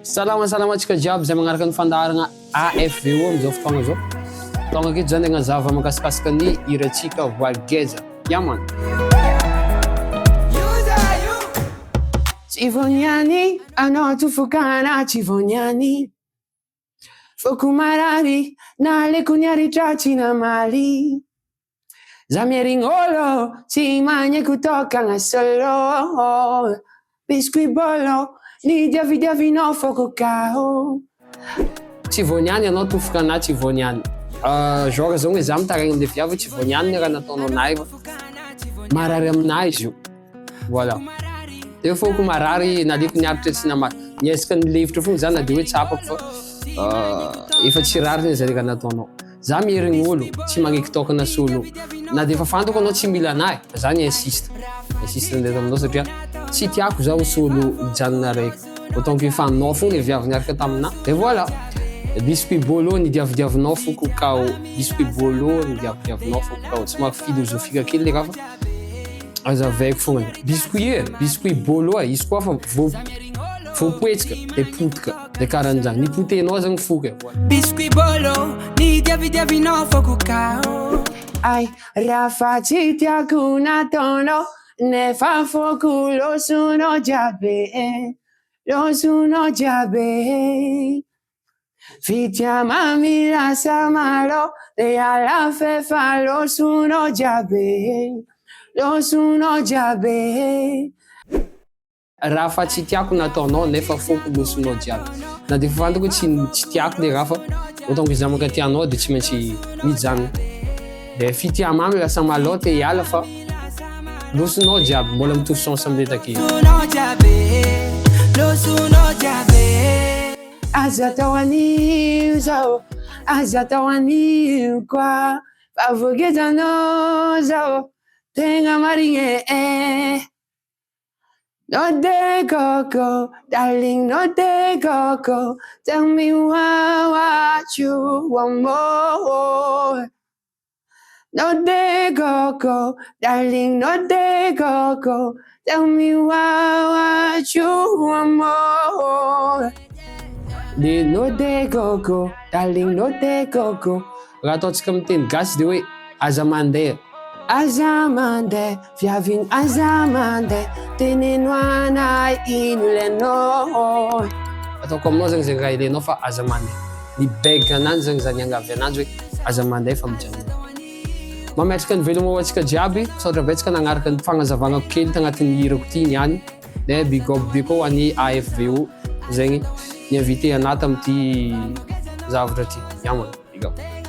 Salama antsika jiaby zay magnaraka ny fandaharana AFVO amizao fotoagna zao. Fotoagna aketo zany agnazava makasikasika ny irantsika voalgeza. Yaman. Chivoniani, ano tufukana chivoniani. Fokumarari, na lekunyari chachi na mali. Zamieringolo, chimanye kutoka na solo. Biscuit bolo, ni diavi no foco kao. Chivoniani anao tofokana chivoniani. Genre zao hoe zaho mitaraigny amle viavy chivoniani raha nataonao nay marary aminahy izy io. Voilà. Teo foko marary naliko niaritra tsy namaly. Niezaka nilevitra fogna zany na de hoe tsapako fa efa tsy rariny zay raha nataonao. Za mierigny olo tsy magneky tokana solo. Na de efa fantako anao tsy mila anahy, za ni insiste. Insiste ndeto aminao satria tsy tiako zaho solo mijanona raiky. Autant que fa anao fogna le viavy niaraka taminahy. Et voilà. Biscuit bolo ni diavidiavinao foko kao. Biscuit bolo ni diavidiavinao foko kao. Tsy maha filozofika kely le raha fa azavaiko fogna. Biscuit bolo izy koa fa voapoetsika de potika de karan'izany. Ni potenao zany foka. Biscuit bolo ni diavidiavinao foko kao. Ai, rafa tsy tiako nataonao nefa foko lo sono giabe. Lo sono giabe. Fitiamami la samalo de alla fefa lo sono giabe. Lo sono giabe. Raha fa tsy tiako nataonao nefa foko losonao jiaby. Na de fantako tsy tiako le raha fa autant que za mankatianao de tsy maintsy mijanona. De fitiamamy lasa malao te hiala fa losonao jiaby mbola mitovy chance amle takeo. Aza tao anio zao, aza tao anio koa. Favogezanao zao, tegna marigny No de coco, darling, no de coco. Tell me what you want more. No de coco, darling, no de coco. Tell me what you want more. De no de coco, darling, no de coco. Raha ataontsika miteny gasy de hoe aza mandeha. Aza mandeha, viaviny aza mandeha. Teneno anay ino ilenao. Ataoko aminao zany zay raha ilenao fa aza mandeha. Ny beg ananjy zany zany angavy ananjy hoe aza mandeha fa mijanona. Mametraka ny veloma ho antsika jiaby, saotra betsaka nagnaraka ny fagnazavana kely tagnatin'ny hirako ty niany. De big up be koa any AFVO zegny ni invité anaty amity zavatra ty. Yaman, big up.